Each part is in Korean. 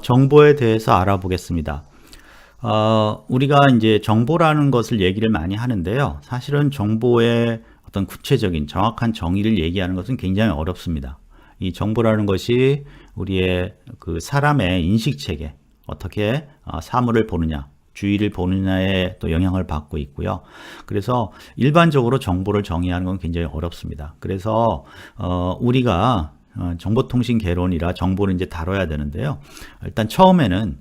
정보에 대해서 알아보겠습니다. 우리가 이제 정보라는 것을 얘기를 많이 하는데요. 사실은 정보의 어떤 구체적인 정확한 정의를 얘기하는 것은 굉장히 어렵습니다. 이 정보라는 것이 우리의 그 사람의 인식 체계, 어떻게 사물을 보느냐, 주의를 보느냐에 또 영향을 받고 있고요. 그래서 일반적으로 정보를 정의하는 건 굉장히 어렵습니다. 그래서 우리가 정보통신 개론이라 정보를 이제 다뤄야 되는데요. 일단 처음에는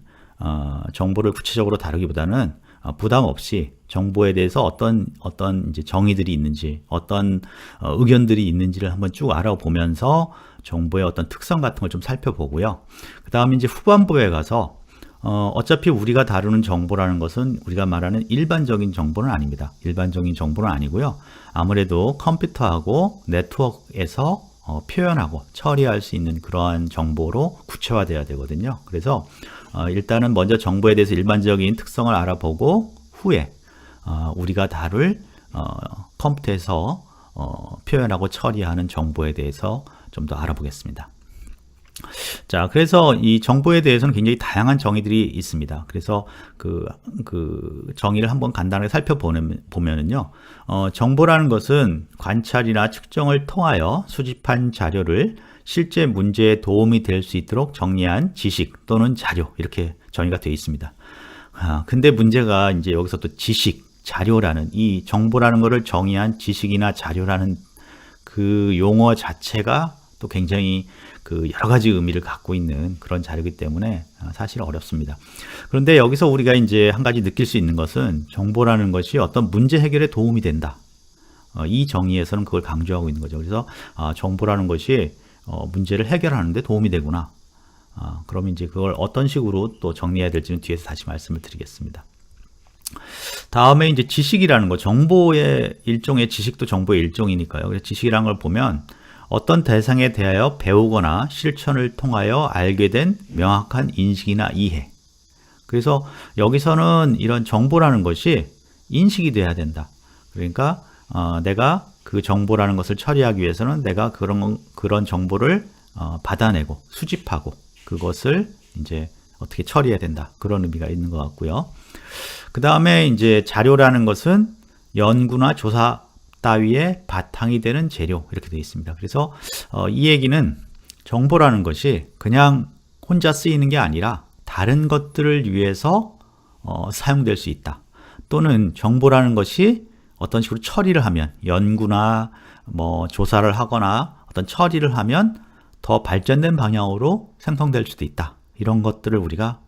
정보를 구체적으로 다루기보다는 부담 없이 정보에 대해서 어떤 이제 정의들이 있는지, 어떤 의견들이 있는지를 한번 쭉 알아보면서 정보의 어떤 특성 같은 걸 좀 살펴보고요. 그 다음에 이제 후반부에 가서 어차피 우리가 다루는 정보라는 것은 우리가 말하는 일반적인 정보는 아닙니다. 일반적인 정보는 아니고요. 아무래도 컴퓨터하고 네트워크에서 표현하고 처리할 수 있는 그러한 정보로 구체화돼야 되거든요. 그래서 일단은 먼저 정보에 대해서 일반적인 특성을 알아보고 후에 우리가 다룰 컴퓨터에서 표현하고 처리하는 정보에 대해서 좀 더 알아보겠습니다. 자, 그래서 이 정보에 대해서는 굉장히 다양한 정의들이 있습니다. 그래서 그 정의를 한번 간단하게 살펴보면은요, 정보라는 것은 관찰이나 측정을 통하여 수집한 자료를 실제 문제에 도움이 될 수 있도록 정리한 지식 또는 자료, 이렇게 정의가 되어 있습니다. 근데 문제가 이제 여기서 또 지식, 자료라는 이 정보라는 것을 정의한 지식이나 자료라는 그 용어 자체가 또 굉장히 그 여러 가지 의미를 갖고 있는 그런 자료이기 때문에 사실 어렵습니다. 그런데 여기서 우리가 이제 한 가지 느낄 수 있는 것은 정보라는 것이 어떤 문제 해결에 도움이 된다. 이 정의에서는 그걸 강조하고 있는 거죠. 그래서 정보라는 것이 문제를 해결하는 데 도움이 되구나. 그러면 이제 그걸 어떤 식으로 또 정리해야 될지는 뒤에서 다시 말씀을 드리겠습니다. 다음에 이제 지식이라는 거, 정보의 일종의 지식도 정보의 일종이니까요. 그래서 지식이라는 걸 보면 어떤 대상에 대하여 배우거나 실천을 통하여 알게 된 명확한 인식이나 이해. 그래서 여기서는 이런 정보라는 것이 인식이 돼야 된다. 그러니까 내가 그 정보라는 것을 처리하기 위해서는 내가 그런 정보를 받아내고 수집하고 그것을 이제 어떻게 처리해야 된다. 그런 의미가 있는 것 같고요. 그 다음에 이제 자료라는 것은 연구나 조사 따위의 바탕이 되는 재료, 이렇게 되어 있습니다. 그래서 이 얘기는 정보라는 것이 그냥 혼자 쓰이는 게 아니라 다른 것들을 위해서 사용될 수 있다. 또는 정보라는 것이 어떤 식으로 처리를 하면 연구나 뭐 조사를 하거나 어떤 처리를 하면 더 발전된 방향으로 생성될 수도 있다. 이런 것들을 우리가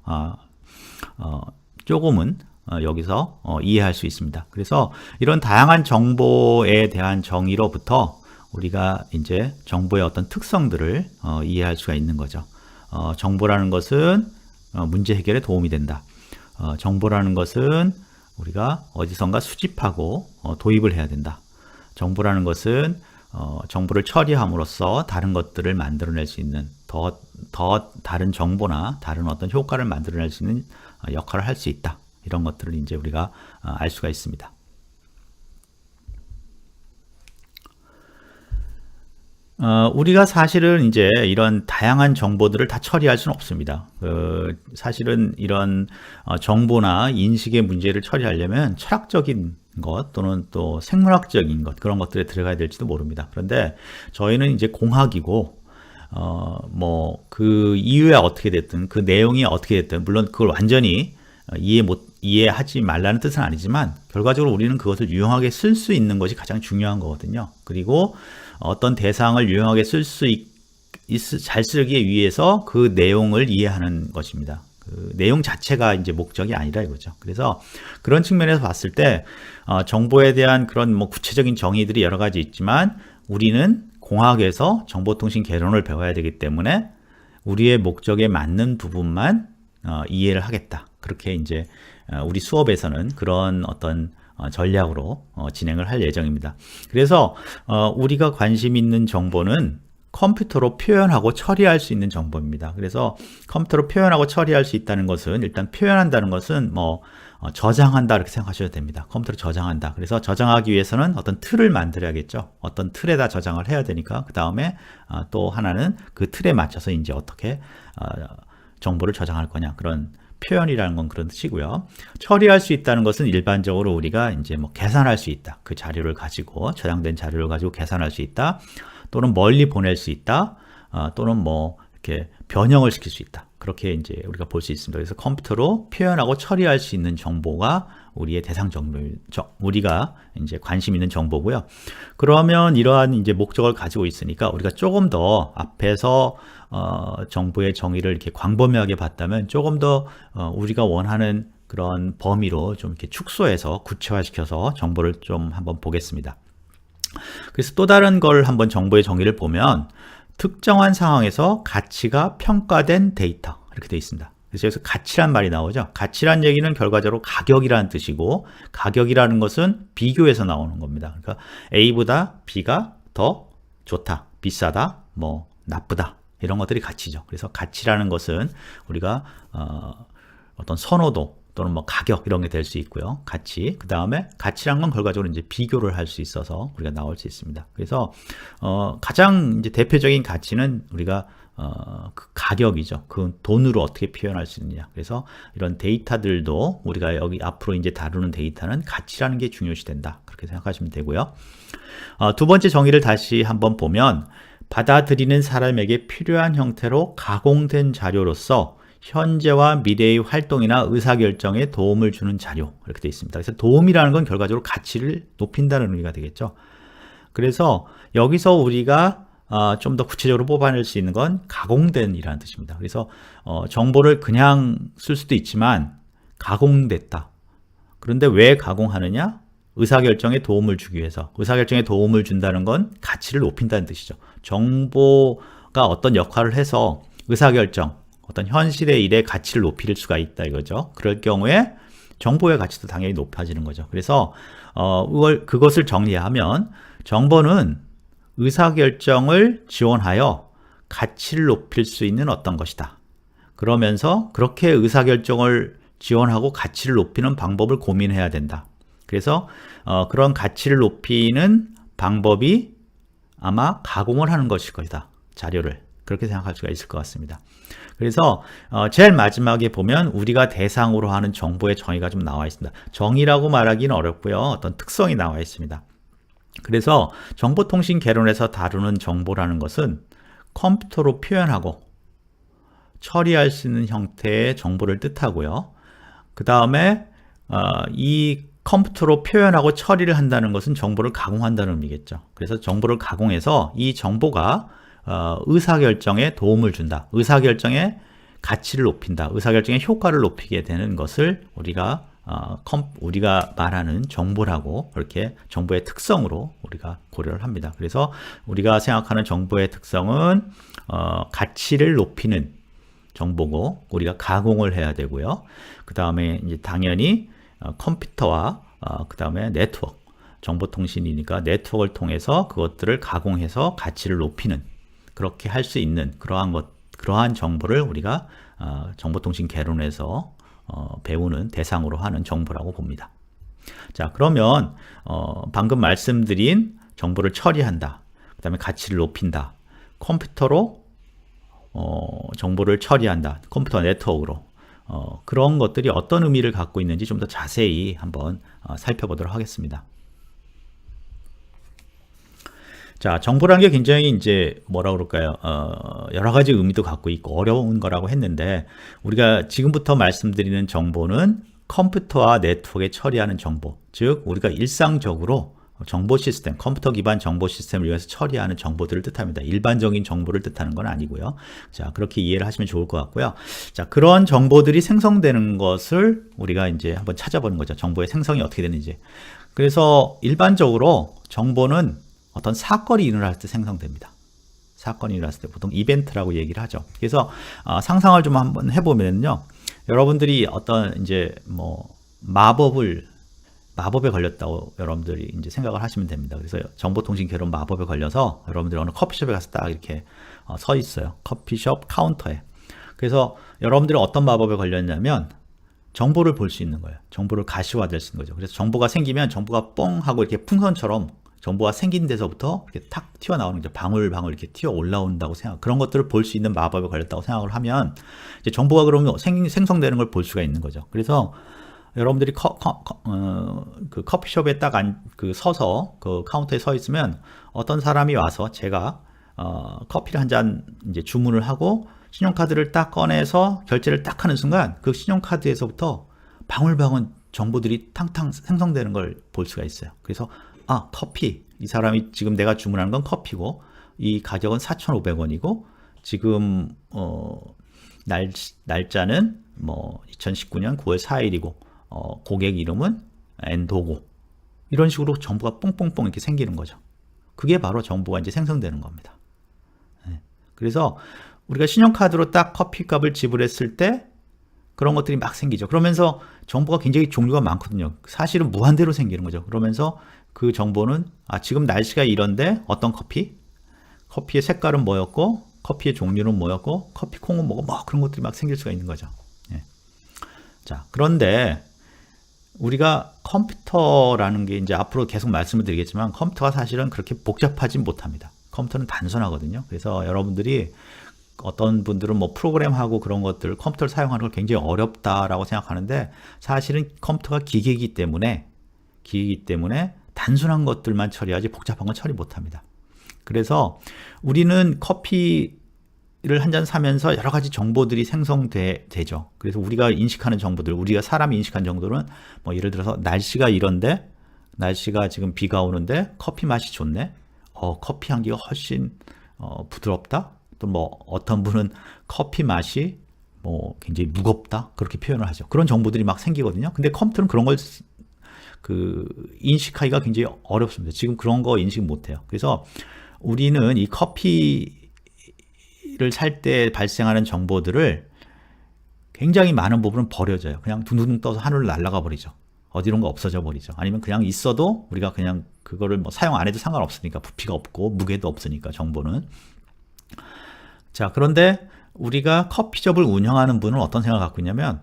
조금은 여기서 이해할 수 있습니다. 그래서 이런 다양한 정보에 대한 정의로부터 우리가 이제 정보의 어떤 특성들을 이해할 수가 있는 거죠. 정보라는 것은 문제 해결에 도움이 된다. 정보라는 것은 우리가 어디선가 수집하고 도입을 해야 된다. 정보라는 것은 정보를 처리함으로써 다른 것들을 만들어낼 수 있는 더 다른 정보나 다른 어떤 효과를 만들어낼 수 있는 역할을 할 수 있다. 이런 것들을 이제 우리가 알 수가 있습니다. 우리가 사실은 이제 이런 다양한 정보들을 다 처리할 수는 없습니다. 사실은 이런 정보나 인식의 문제를 처리하려면 철학적인 것 또는 또 생물학적인 것, 그런 것들에 들어가야 될지도 모릅니다. 그런데 저희는 이제 공학이고 뭐 그 이유야 어떻게 됐든 그 내용이 어떻게 됐든 물론 그걸 완전히 이해하지 말라는 뜻은 아니지만 결과적으로 우리는 그것을 유용하게 쓸 수 있는 것이 가장 중요한 거거든요. 그리고 어떤 대상을 유용하게 잘 쓰기 위해서 그 내용을 이해하는 것입니다. 그 내용 자체가 이제 목적이 아니라 이거죠. 그래서 그런 측면에서 봤을 때 정보에 대한 그런 뭐 구체적인 정의들이 여러 가지 있지만 우리는 공학에서 정보통신 개론을 배워야 되기 때문에 우리의 목적에 맞는 부분만 이해를 하겠다. 그렇게 이제 우리 수업에서는 그런 어떤 전략으로 진행을 할 예정입니다. 그래서 우리가 관심 있는 정보는 컴퓨터로 표현하고 처리할 수 있는 정보입니다. 그래서 컴퓨터로 표현하고 처리할 수 있다는 것은 일단 표현한다는 것은 뭐 저장한다 이렇게 생각하셔도 됩니다. 컴퓨터로 저장한다. 그래서 저장하기 위해서는 어떤 틀을 만들어야겠죠. 어떤 틀에다 저장을 해야 되니까 그 다음에 또 하나는 그 틀에 맞춰서 이제 어떻게 정보를 저장할 거냐, 그런 표현이라는 건 그런 뜻이고요. 처리할 수 있다는 것은 일반적으로 우리가 이제 뭐 계산할 수 있다. 그 자료를 가지고, 저장된 자료를 가지고 계산할 수 있다. 또는 멀리 보낼 수 있다. 또는 뭐 이렇게 변형을 시킬 수 있다. 그렇게 이제 우리가 볼 수 있습니다. 그래서 컴퓨터로 표현하고 처리할 수 있는 정보가 우리의 대상 정보, 우리가 이제 관심 있는 정보고요. 그러면 이러한 이제 목적을 가지고 있으니까 우리가 조금 더 앞에서 정보의 정의를 이렇게 광범위하게 봤다면 조금 더 우리가 원하는 그런 범위로 좀 이렇게 축소해서 구체화시켜서 정보를 좀 한번 보겠습니다. 그래서 또 다른 걸 한번 정보의 정의를 보면 특정한 상황에서 가치가 평가된 데이터, 이렇게 되어 있습니다. 그래서 여기서 가치란 말이 나오죠. 가치란 얘기는 결과적으로 가격이라는 뜻이고, 가격이라는 것은 비교해서 나오는 겁니다. 그러니까 A보다 B가 더 좋다, 비싸다, 뭐 나쁘다, 이런 것들이 가치죠. 그래서 가치라는 것은 우리가 어떤 선호도 또는 뭐 가격, 이런 게 될 수 있고요. 가치. 그 다음에 가치란 건 결과적으로 이제 비교를 할 수 있어서 우리가 나올 수 있습니다. 그래서 가장 이제 대표적인 가치는 우리가 그 가격이죠. 그 돈으로 어떻게 표현할 수 있느냐. 그래서 이런 데이터들도 우리가 여기 앞으로 이제 다루는 데이터는 가치라는 게 중요시 된다. 그렇게 생각하시면 되고요. 두 번째 정의를 다시 한번 보면, 받아들이는 사람에게 필요한 형태로 가공된 자료로서 현재와 미래의 활동이나 의사결정에 도움을 주는 자료, 이렇게 되어 있습니다. 그래서 도움이라는 건 결과적으로 가치를 높인다는 의미가 되겠죠. 그래서 여기서 우리가 좀 더 구체적으로 뽑아낼 수 있는 건 가공된 이라는 뜻입니다. 그래서 정보를 그냥 쓸 수도 있지만 가공됐다. 그런데 왜 가공하느냐? 의사결정에 도움을 주기 위해서. 의사결정에 도움을 준다는 건 가치를 높인다는 뜻이죠. 정보가 어떤 역할을 해서 의사결정, 어떤 현실의 일의 가치를 높일 수가 있다 이거죠. 그럴 경우에 정보의 가치도 당연히 높아지는 거죠. 그래서 그것을 정리하면 정보는 의사결정을 지원하여 가치를 높일 수 있는 어떤 것이다. 그러면서 그렇게 의사결정을 지원하고 가치를 높이는 방법을 고민해야 된다. 그래서 그런 가치를 높이는 방법이 아마 가공을 하는 것일 것이다. 자료를. 그렇게 생각할 수가 있을 것 같습니다. 그래서 제일 마지막에 보면 우리가 대상으로 하는 정보의 정의가 좀 나와 있습니다. 정의라고 말하기는 어렵고요. 어떤 특성이 나와 있습니다. 그래서 정보통신 개론에서 다루는 정보라는 것은 컴퓨터로 표현하고 처리할 수 있는 형태의 정보를 뜻하고요. 그 다음에 이 컴퓨터로 표현하고 처리를 한다는 것은 정보를 가공한다는 의미겠죠. 그래서 정보를 가공해서 이 정보가 의사결정에 도움을 준다. 의사결정의 가치를 높인다. 의사결정의 효과를 높이게 되는 것을 우리가 말하는 정보라고, 그렇게 정보의 특성으로 우리가 고려를 합니다. 그래서 우리가 생각하는 정보의 특성은 가치를 높이는 정보고 우리가 가공을 해야 되고요. 그 다음에 이제 당연히 컴퓨터와 그 다음에 네트워크, 정보통신이니까 네트워크를 통해서 그것들을 가공해서 가치를 높이는, 그렇게 할 수 있는 그러한 정보를 우리가 정보통신 개론에서 배우는 대상으로 하는 정보라고 봅니다. 자, 그러면 방금 말씀드린 정보를 처리한다, 그 다음에 가치를 높인다, 컴퓨터로 정보를 처리한다, 컴퓨터 네트워크로, 그런 것들이 어떤 의미를 갖고 있는지 좀 더 자세히 한번 살펴보도록 하겠습니다. 자, 정보라는 게 굉장히 이제 뭐라 그럴까요? 여러 가지 의미도 갖고 있고 어려운 거라고 했는데, 우리가 지금부터 말씀드리는 정보는 컴퓨터와 네트워크에 처리하는 정보, 즉 우리가 일상적으로 정보 시스템, 컴퓨터 기반 정보 시스템을 이용해서 처리하는 정보들을 뜻합니다. 일반적인 정보를 뜻하는 건 아니고요. 자, 그렇게 이해를 하시면 좋을 것 같고요. 자, 그런 정보들이 생성되는 것을 우리가 이제 한번 찾아보는 거죠. 정보의 생성이 어떻게 되는지. 그래서 일반적으로 정보는 어떤 사건이 일어날 때 생성됩니다. 사건이 일어났을 때 보통 이벤트라고 얘기를 하죠. 그래서 상상을 좀 한번 해보면요, 여러분들이 어떤 이제 뭐 마법에 걸렸다고 여러분들이 이제 생각을 하시면 됩니다. 그래서 정보통신 개론 마법에 걸려서 여러분들이 어느 커피숍에 가서 딱 이렇게 서 있어요. 커피숍 카운터에. 그래서 여러분들이 어떤 마법에 걸렸냐면 정보를 볼 수 있는 거예요. 정보를 가시화될 수 있는 거죠. 그래서 정보가 생기면 정보가 뻥 하고 이렇게 풍선처럼 정보가 생긴 데서부터 이렇게 탁 튀어나오는 거죠. 방울방울 이렇게 튀어 올라온다고 그런 것들을 볼 수 있는 마법에 걸렸다고 생각을 하면 이제 정보가 그러면 생성되는 걸 볼 수가 있는 거죠. 그래서 여러분들이 그 커피숍에 딱 서서 그 카운터에 서 있으면 어떤 사람이 와서 제가 커피를 한 잔 이제 주문을 하고 신용카드를 딱 꺼내서 결제를 딱 하는 순간 그 신용카드에서부터 방울방울 정보들이 탕탕 생성되는 걸 볼 수가 있어요. 그래서 커피, 이 사람이 지금 내가 주문한 건 커피고 이 가격은 4,500원이고 지금 날짜는 뭐 2019년 9월 4일이고 고객 이름은 엔도고, 이런 식으로 정보가 뽕뽕뽕 이렇게 생기는 거죠. 그게 바로 정보가 이제 생성되는 겁니다. 그래서 우리가 신용카드로 딱 커피값을 지불했을 때 그런 것들이 막 생기죠. 그러면서 정보가 굉장히 종류가 많거든요. 사실은 무한대로 생기는 거죠. 그러면서 그 정보는 지금 날씨가 이런데 어떤 커피의 색깔은 뭐였고 커피의 종류는 뭐였고 커피 콩은 뭐고 뭐 그런 것들이 막 생길 수가 있는 거죠. 자, 그런데 우리가 컴퓨터라는 게 이제 앞으로 계속 말씀을 드리겠지만 컴퓨터가 사실은 그렇게 복잡하지 못합니다. 컴퓨터는 단순하거든요. 그래서 여러분들이 어떤 분들은 뭐 프로그램하고 그런 것들 컴퓨터를 사용하는 걸 굉장히 어렵다라고 생각하는데 사실은 컴퓨터가 기계이기 때문에 단순한 것들만 처리하지 복잡한 건 처리 못합니다. 그래서 우리는 커피를 한 잔 사면서 여러 가지 정보들이 생성되죠. 그래서 우리가 인식하는 정보들, 우리가 사람이 인식하는 정도는 뭐 예를 들어서 날씨가 이런데 날씨가 지금 비가 오는데 커피 맛이 좋네. 커피 향기가 훨씬 부드럽다. 또 뭐 어떤 분은 커피 맛이 뭐 굉장히 무겁다 그렇게 표현을 하죠. 그런 정보들이 막 생기거든요. 근데 컴퓨터는 그런 걸 인식하기가 굉장히 어렵습니다. 지금 그런 거 인식 못해요. 그래서 우리는 이 커피를 살 때 발생하는 정보들을 굉장히 많은 부분은 버려져요. 그냥 둥둥둥 떠서 하늘로 날아가 버리죠. 어디론가 없어져 버리죠. 아니면 그냥 있어도 우리가 그냥 그거를 뭐 사용 안 해도 상관없으니까, 부피가 없고 무게도 없으니까 정보는. 자, 그런데 우리가 커피숍을 운영하는 분은 어떤 생각을 갖고 있냐면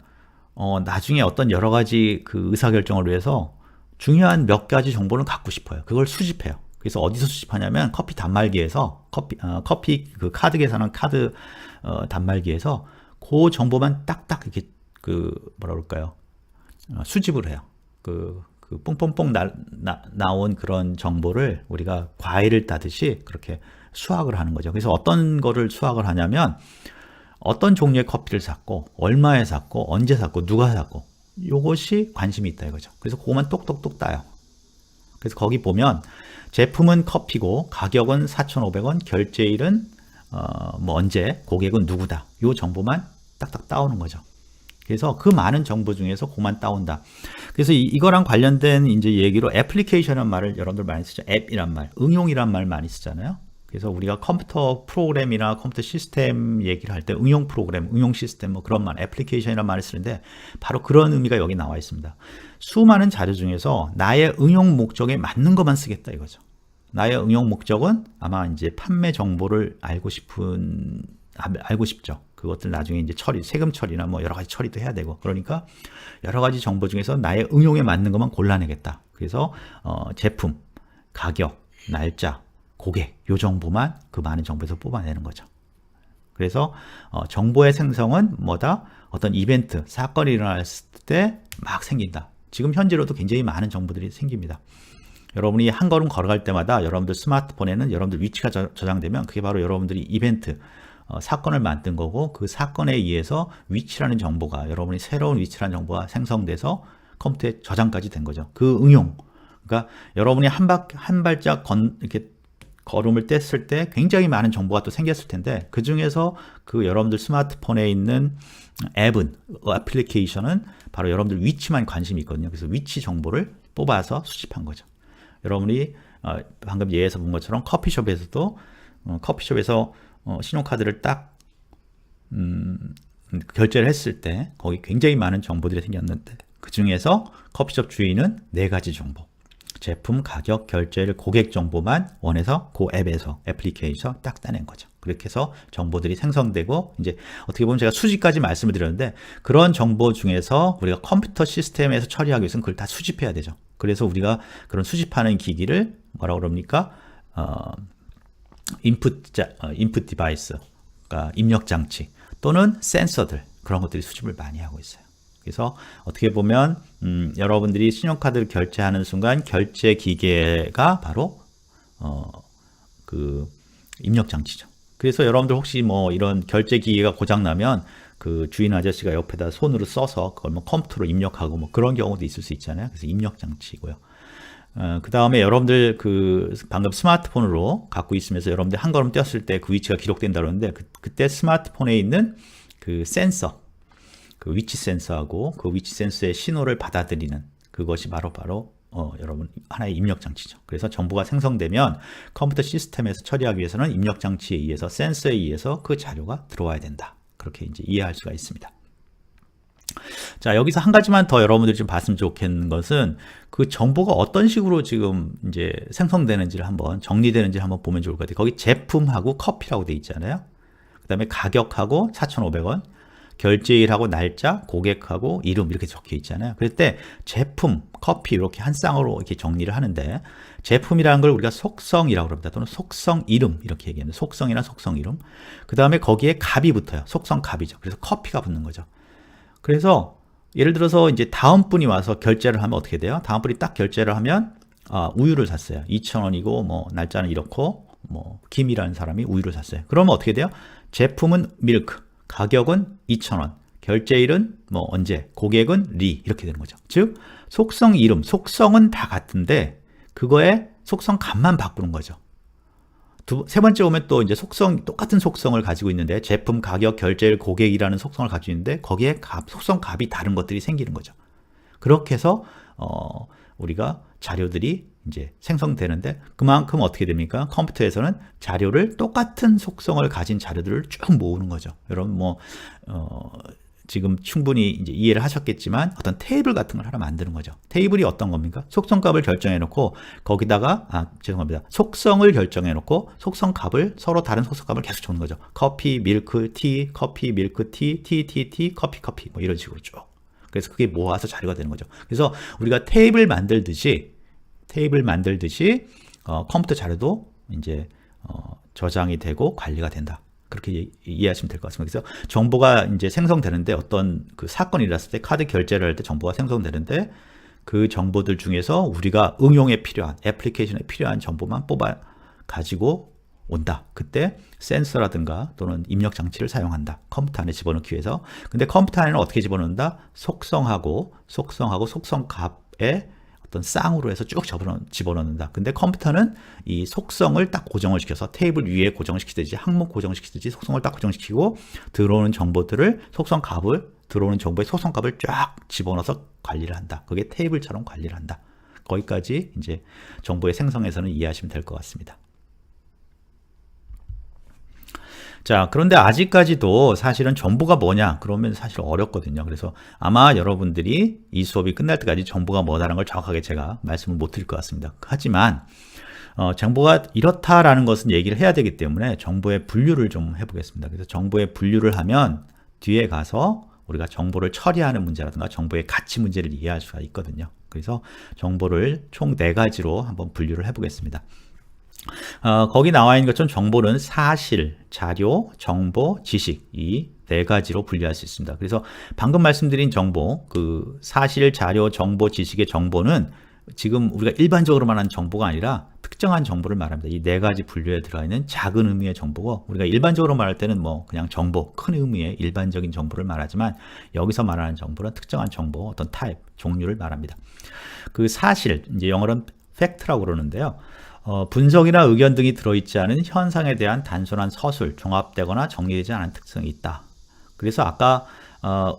나중에 어떤 여러 가지 그 의사결정을 위해서 중요한 몇 가지 정보를 갖고 싶어요. 그걸 수집해요. 그래서 어디서 수집하냐면 커피 단말기에서 커피 그 카드 계산한 카드 단말기에서 그 정보만 딱딱 이렇게 뭐라 그럴까요? 수집을 해요. 그 뽕뽕뽕 나온 그런 정보를 우리가 과일을 따듯이 그렇게 수확을 하는 거죠. 그래서 어떤 거를 수확을 하냐면 어떤 종류의 커피를 샀고 얼마에 샀고 언제 샀고 누가 샀고 요것이 관심이 있다 이거죠. 그래서 그거만 똑똑똑 따요. 그래서 거기 보면 제품은 커피고 가격은 4,500원, 결제일은 뭐 언제, 고객은 누구다. 요 정보만 딱딱 따오는 거죠. 그래서 그 많은 정보 중에서 그만 따온다. 그래서 이거랑 관련된 이제 얘기로 애플리케이션이라는 말을 여러분들 많이 쓰죠. 앱이란 말, 응용이란 말 많이 쓰잖아요. 그래서 우리가 컴퓨터 프로그램이나 컴퓨터 시스템 얘기를 할 때 응용 프로그램, 응용 시스템 뭐 그런 말, 애플리케이션이라는 말을 쓰는데 바로 그런 의미가 여기 나와 있습니다. 수많은 자료 중에서 나의 응용 목적에 맞는 것만 쓰겠다 이거죠. 나의 응용 목적은 아마 이제 판매 정보를 알고 싶죠. 그것들 나중에 이제 세금 처리나 뭐 여러 가지 처리도 해야 되고, 그러니까 여러 가지 정보 중에서 나의 응용에 맞는 것만 골라내겠다. 그래서 제품, 가격, 날짜, 고객, 요 정보만 그 많은 정보에서 뽑아내는 거죠. 그래서 정보의 생성은 뭐다? 어떤 이벤트, 사건이 일어났을 때 막 생긴다. 지금 현재로도 굉장히 많은 정보들이 생깁니다. 여러분이 한 걸음 걸어갈 때마다 여러분들 스마트폰에는 여러분들 위치가 저장되면 그게 바로 여러분들이 이벤트, 사건을 만든 거고, 그 사건에 의해서 위치라는 정보가, 여러분이 새로운 위치라는 정보가 생성돼서 컴퓨터에 저장까지 된 거죠. 그 응용. 그러니까 여러분이 한 발짝 이렇게 걸음을 뗐을 때 굉장히 많은 정보가 또 생겼을 텐데, 그 중에서 그 여러분들 스마트폰에 있는 앱은, 애플리케이션은 바로 여러분들 위치만 관심이 있거든요. 그래서 위치 정보를 뽑아서 수집한 거죠. 여러분이 방금 예에서 본 것처럼 커피숍에서도 커피숍에서 신용카드를 딱 결제를 했을 때 거기 굉장히 많은 정보들이 생겼는데, 그 중에서 커피숍 주인은 4가지 정보, 제품, 가격, 결제를, 고객 정보만 원해서 그 앱에서, 애플리케이션 딱 따낸 거죠. 그렇게 해서 정보들이 생성되고, 이제 어떻게 보면 제가 수집까지 말씀을 드렸는데, 그런 정보 중에서 우리가 컴퓨터 시스템에서 처리하기 위해서는 그걸 다 수집해야 되죠. 그래서 우리가 그런 수집하는 기기를 뭐라 그럽니까? 인풋 디바이스, 그러니까 입력 장치 또는 센서들, 그런 것들이 수집을 많이 하고 있어요. 그래서 어떻게 보면 여러분들이 신용카드를 결제하는 순간 결제 기계가 바로 그 입력 장치죠. 그래서 여러분들 혹시 뭐 이런 결제 기계가 고장 나면 그 주인 아저씨가 옆에다 손으로 써서 그걸 뭐 컴퓨터로 입력하고 뭐 그런 경우도 있을 수 있잖아요. 그래서 입력 장치고요. 그 다음에 여러분들 그 방금 스마트폰으로 갖고 있으면서 여러분들 한 걸음 뛰었을 때 그 위치가 기록된다 그러는데 그때 스마트폰에 있는 그 센서, 그 위치 센서하고 그 위치 센서의 신호를 받아들이는 그것이 바로 여러분 하나의 입력 장치죠. 그래서 정보가 생성되면 컴퓨터 시스템에서 처리하기 위해서는 입력 장치에 의해서 센서에 의해서 그 자료가 들어와야 된다. 그렇게 이제 이해할 수가 있습니다. 자, 여기서 한 가지만 더 여러분들이 좀 봤으면 좋겠는 것은 그 정보가 어떤 식으로 지금 이제 생성되는지를 한번 정리되는지를 한번 보면 좋을 것 같아요. 거기 제품하고 커피라고 돼 있잖아요. 그 다음에 가격하고 4,500원, 결제일하고 날짜, 고객하고 이름 이렇게 적혀 있잖아요. 그럴 때 제품, 커피 이렇게 한 쌍으로 이렇게 정리를 하는데 제품이라는 걸 우리가 속성이라고 합니다. 또는 속성 이름 이렇게 얘기하는데 속성이나 속성 이름. 그 다음에 거기에 값이 붙어요. 속성 값이죠. 그래서 커피가 붙는 거죠. 그래서 예를 들어서 이제 다음 분이 와서 결제를 하면 어떻게 돼요? 다음 분이 딱 결제를 하면 우유를 샀어요. 2,000원이고 뭐 날짜는 이렇고 뭐 김이라는 사람이 우유를 샀어요. 그러면 어떻게 돼요? 제품은 밀크, 가격은 2,000원, 결제일은 뭐 언제, 고객은 리 이렇게 되는 거죠. 즉 속성 이름, 속성은 다 같은데 그거의 속성 값만 바꾸는 거죠. 세 번째 오면 또 이제 똑같은 속성을 가지고 있는데 제품, 가격, 결제일, 고객이라는 속성을 가지고 있는데 거기에 속성 값이 다른 것들이 생기는 거죠. 그렇게 해서 우리가 자료들이 이제 생성되는데 그만큼 어떻게 됩니까? 컴퓨터에서는 자료를 똑같은 속성을 가진 자료들을 쭉 모으는 거죠. 여러분 뭐 지금 충분히 이제 이해를 하셨겠지만 어떤 테이블 같은 걸 하나 만드는 거죠. 테이블이 어떤 겁니까? 속성값을 결정해 놓고 거기다가 죄송합니다. 속성을 결정해 놓고 속성값을 서로 다른 속성값을 계속 적는 거죠. 커피, 밀크, 티, 커피, 밀크, 티, 티, 커피 뭐 이런 식으로 쭉. 그래서 그게 모아서 자료가 되는 거죠. 그래서 우리가 테이블 만들듯이 컴퓨터 자료도 이제 저장이 되고 관리가 된다. 그렇게 이해하시면 될 것 같습니다. 그래서 정보가 이제 생성되는데 어떤 그 사건이 일어났을 때 카드 결제를 할 때 정보가 생성되는데 그 정보들 중에서 우리가 응용에 필요한 애플리케이션에 필요한 정보만 뽑아 가지고 온다. 그때 센서라든가 또는 입력 장치를 사용한다. 컴퓨터 안에 집어넣기 위해서. 근데 컴퓨터 안에는 어떻게 집어넣는다? 속성하고 속성값에 어떤 쌍으로 해서 쭉 집어넣는다. 근데 컴퓨터는 이 속성을 딱 고정을 시켜서 테이블 위에 고정을 시키듯이 항목 고정을 시키듯이 속성을 딱 고정시키고 들어오는 정보들을 들어오는 정보의 속성값을 쫙 집어넣어서 관리를 한다. 그게 테이블처럼 관리를 한다. 거기까지 이제 정보의 생성에서는 이해하시면 될 것 같습니다. 자, 그런데 아직까지도 사실은 정보가 뭐냐? 그러면 사실 어렵거든요. 그래서 아마 여러분들이 이 수업이 끝날 때까지 정보가 뭐다라는 걸 정확하게 제가 말씀을 못 드릴 것 같습니다. 하지만 정보가 이렇다라는 것은 얘기를 해야 되기 때문에 정보의 분류를 좀 해보겠습니다. 그래서 정보의 분류를 하면 뒤에 가서 우리가 정보를 처리하는 문제라든가 정보의 가치 문제를 이해할 수가 있거든요. 그래서 정보를 총 4가지로 한번 분류를 해보겠습니다. 거기 나와 있는 것처럼 정보는 사실, 자료, 정보, 지식 이 4가지로 분류할 수 있습니다. 그래서 방금 말씀드린 정보, 그 사실, 자료, 정보, 지식의 정보는 지금 우리가 일반적으로 말하는 정보가 아니라 특정한 정보를 말합니다. 이 4가지 분류에 들어있는 작은 의미의 정보고 우리가 일반적으로 말할 때는 뭐 그냥 정보, 큰 의미의 일반적인 정보를 말하지만 여기서 말하는 정보는 특정한 정보, 어떤 타입, 종류를 말합니다. 그 사실, 이제 영어로는 팩트라고 그러는데요. 분석이나 의견 등이 들어있지 않은 현상에 대한 단순한 서술, 종합되거나 정리되지 않은 특성이 있다. 그래서 아까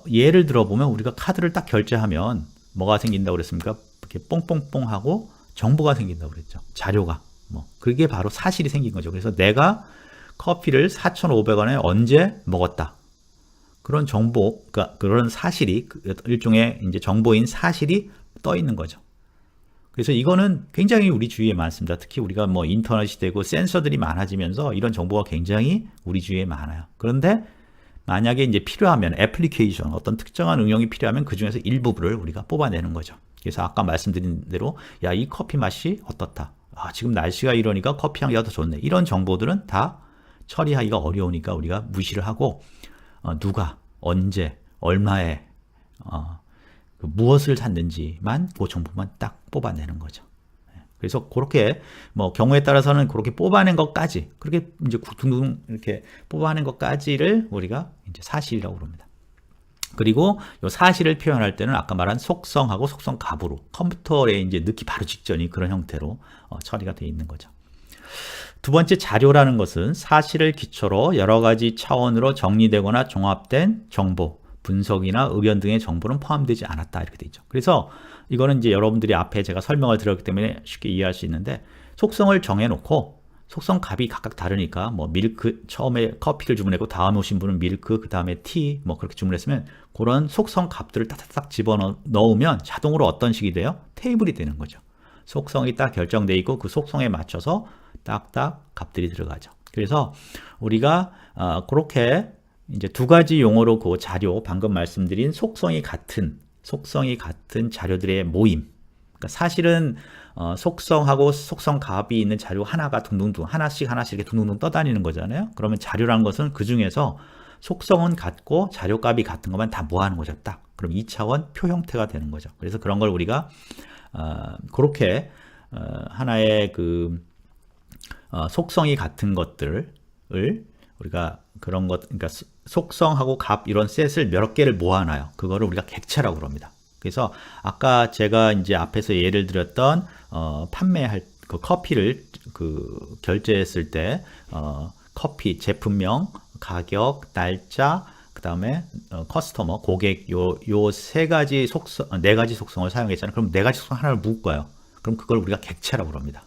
예를 들어보면 우리가 카드를 딱 결제하면 뭐가 생긴다고 그랬습니까? 이렇게 뽕뽕뽕하고 정보가 생긴다고 그랬죠. 자료가. 그게 바로 사실이 생긴 거죠. 그래서 내가 커피를 4,500원에 언제 먹었다. 그런 정보, 그러니까 그런 사실이 일종의 이제 정보인 사실이 떠 있는 거죠. 그래서 이거는 굉장히 우리 주위에 많습니다. 특히 우리가 뭐 인터넷이 되고 센서들이 많아지면서 이런 정보가 굉장히 우리 주위에 많아요. 그런데 만약에 이제 필요하면 애플리케이션, 어떤 특정한 응용이 필요하면 그 중에서 일부분을 우리가 뽑아내는 거죠. 그래서 아까 말씀드린 대로 야, 이 커피 맛이 어떻다. 지금 날씨가 이러니까 커피 향기가 더 좋네. 이런 정보들은 다 처리하기가 어려우니까 우리가 무시를 하고 누가 언제 얼마에 무엇을 샀는지만 그 정보만 딱 뽑아내는 거죠. 그래서 그렇게 뭐 경우에 따라서는 그렇게 뽑아낸 것까지 그렇게 이제 둥둥 이렇게 뽑아낸 것까지를 우리가 이제 사실이라고 그럽니다. 그리고 이 사실을 표현할 때는 아까 말한 속성하고 속성값으로 컴퓨터에 이제 넣기 바로 직전이 그런 형태로 처리가 되어 있는 거죠. 두 번째, 자료라는 것은 사실을 기초로 여러 가지 차원으로 정리되거나 종합된 정보, 분석이나 의견 등의 정보는 포함되지 않았다, 이렇게 되어 있죠. 그래서 이거는 이제 여러분들이 앞에 제가 설명을 드렸기 때문에 쉽게 이해할 수 있는데, 속성을 정해놓고 속성 값이 각각 다르니까 뭐 밀크, 처음에 커피를 주문했고 다음에 오신 분은 밀크, 그 다음에 티, 뭐 그렇게 주문했으면 그런 속성 값들을 딱딱딱 집어넣으면 자동으로 어떤 식이 돼요? 테이블이 되는 거죠. 속성이 딱 결정되어 있고 그 속성에 맞춰서 딱딱 값들이 들어가죠. 그래서 우리가 그렇게 이제 두 가지 용어로 그 자료, 방금 말씀드린 속성이 같은 자료들의 모임. 그러니까 사실은 속성하고 속성 값이 있는 자료 하나가 둥둥둥 하나씩 이렇게 둥둥둥 떠다니는 거잖아요. 그러면 자료라는 것은 그 중에서 속성은 같고 자료 값이 같은 것만 다 모아놓은 거죠. 딱. 그럼 2차원 표 형태가 되는 거죠. 그래서 그런 걸 우리가 그렇게 하나의 그 속성이 같은 것들을 우리가 그런 것, 그러니까 속성하고 값 이런 셋을 몇 개를 모아놔요. 그거를 우리가 객체라고 그럽니다. 그래서 아까 제가 이제 앞에서 예를 들었던 판매할 그 커피를 그 결제했을 때 커피 제품명, 가격, 날짜, 그 다음에 커스터머, 고객 요 세 가지 속성, 네 가지 속성을 사용했잖아요. 그럼 네 가지 속성 하나를 묶어요. 그럼 그걸 우리가 객체라고 그럽니다.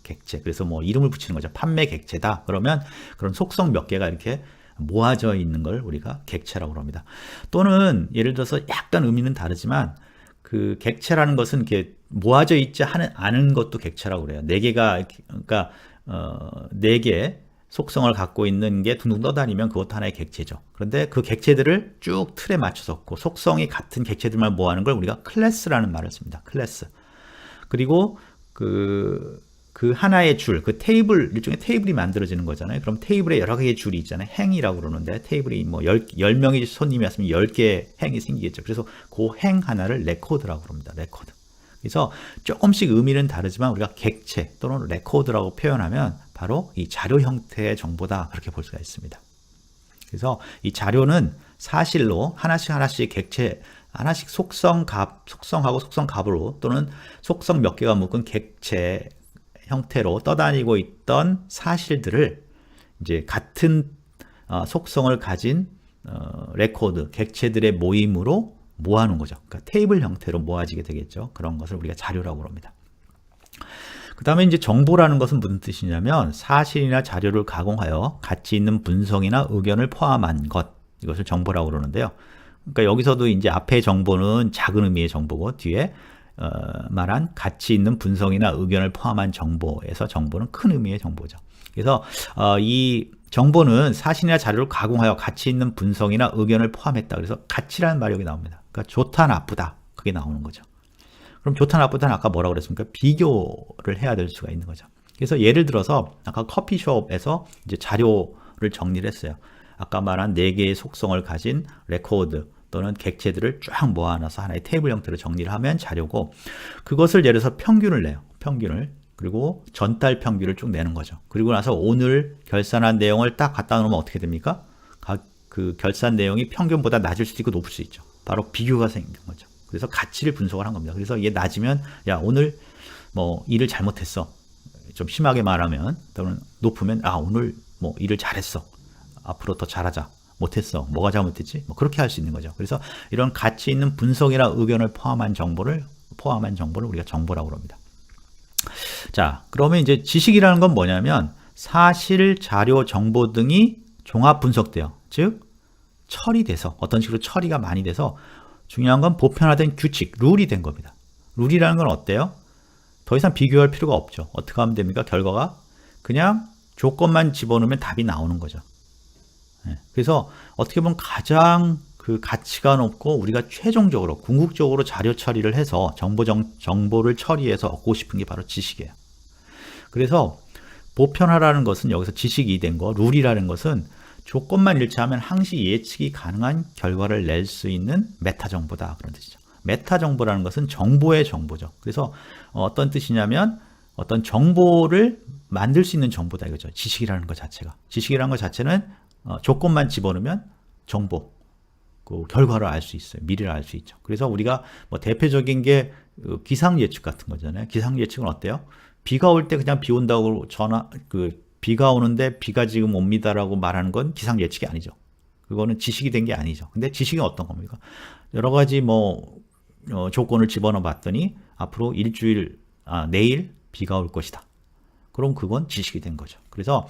객체. 그래서 뭐 이름을 붙이는 거죠. 판매 객체다. 그러면 그런 속성 몇 개가 이렇게 모아져 있는 걸 우리가 객체라고 합니다. 또는 예를 들어서 약간 의미는 다르지만 그 객체라는 것은 이렇게 모아져 있지 않은 것도 객체라고 그래요. 네 개가, 그러니까 네 개 속성을 갖고 있는 게 둥둥 떠다니면 그것도 하나의 객체죠. 그런데 그 객체들을 쭉 틀에 맞춰서 그 속성이 같은 객체들만 모아하는 걸 우리가 클래스라는 말을 씁니다. 클래스. 그리고 그 하나의 줄, 그 테이블, 일종의 테이블이 만들어지는 거잖아요. 그럼 테이블에 여러 개의 줄이 있잖아요. 행이라고 그러는데, 테이블이 뭐 10명의 손님이 왔으면 10개의 행이 생기겠죠. 그래서 그 행 하나를 레코드라고 그럽니다. 레코드. 그래서 조금씩 의미는 다르지만 우리가 객체 또는 레코드라고 표현하면 바로 이 자료 형태의 정보다, 그렇게 볼 수가 있습니다. 그래서 이 자료는 사실로 하나씩 객체, 하나씩 속성하고 속성값으로 또는 속성 몇 개가 묶은 객체 형태로 떠다니고 있던 사실들을 이제 같은 속성을 가진 레코드, 객체들의 모임으로 모아놓은 거죠. 그러니까 테이블 형태로 모아지게 되겠죠. 그런 것을 우리가 자료라고 합니다. 그 다음에 이제 정보라는 것은 무슨 뜻이냐면 사실이나 자료를 가공하여 가치 있는 분석이나 의견을 포함한 것, 이것을 정보라고 그러는데요. 그러니까 여기서도 이제 앞에 정보는 작은 의미의 정보고 뒤에 말한 가치 있는 분석이나 의견을 포함한 정보에서 정보는 큰 의미의 정보죠. 그래서 이 정보는 사실이나 자료를 가공하여 가치 있는 분석이나 의견을 포함했다. 그래서 가치라는 말이 여기 나옵니다. 그러니까 좋다, 나쁘다, 그게 나오는 거죠. 그럼 좋다, 나쁘다는 아까 뭐라고 그랬습니까? 비교를 해야 될 수가 있는 거죠. 그래서 예를 들어서 아까 커피숍에서 이제 자료를 정리를 했어요. 아까 말한 4개의 속성을 가진 레코드 또는 객체들을 쫙 모아놔서 하나의 테이블 형태로 정리를 하면 자료고, 그것을 예를 들어서 평균을 내요. 평균을. 그리고 전달 평균을 쭉 내는 거죠. 그리고 나서 오늘 결산한 내용을 딱 갖다 놓으면 어떻게 됩니까? 그 결산 내용이 평균보다 낮을 수도 있고 높을 수 있죠. 바로 비교가 생긴 거죠. 그래서 가치를 분석을 한 겁니다. 그래서 이게 낮으면 야, 오늘 뭐 일을 잘못했어. 좀 심하게 말하면, 또는 높으면 오늘 뭐 일을 잘했어. 앞으로 더 잘하자. 못했어. 뭐가 잘못했지? 뭐 그렇게 할 수 있는 거죠. 그래서 이런 가치 있는 분석이나 의견을 포함한 정보를 우리가 정보라고 합니다. 자, 그러면 이제 지식이라는 건 뭐냐면 사실, 자료, 정보 등이 종합 분석돼요. 즉 처리돼서 어떤 식으로 처리가 많이 돼서 중요한 건 보편화된 규칙, 룰이 된 겁니다. 룰이라는 건 어때요? 더 이상 비교할 필요가 없죠. 어떻게 하면 됩니까? 결과가 그냥 조건만 집어넣으면 답이 나오는 거죠. 그래서 어떻게 보면 가장 그 가치가 높고 우리가 최종적으로 궁극적으로 자료 처리를 해서 정보를 처리해서 얻고 싶은 게 바로 지식이에요. 그래서 보편화라는 것은 여기서 지식이 된 거, 룰이라는 것은 조건만 일치하면 항시 예측이 가능한 결과를 낼 수 있는 메타 정보다 그런 뜻이죠. 메타 정보라는 것은 정보의 정보죠. 그래서 어떤 뜻이냐면 어떤 정보를 만들 수 있는 정보다 이거죠. 지식이라는 것 자체가. 지식이라는 것 자체는 조건만 집어넣으면 정보, 그 결과를 알 수 있어요. 미래를 알 수 있죠. 그래서 우리가 뭐 대표적인 게 기상 예측 같은 거잖아요. 기상 예측은 어때요? 비가 올 때 그냥 비 온다고 비가 오는데 비가 지금 옵니다라고 말하는 건 기상 예측이 아니죠. 그거는 지식이 된 게 아니죠. 근데 지식이 어떤 겁니까? 여러 가지 조건을 집어넣어 봤더니 앞으로 내일 비가 올 것이다. 그럼 그건 지식이 된 거죠. 그래서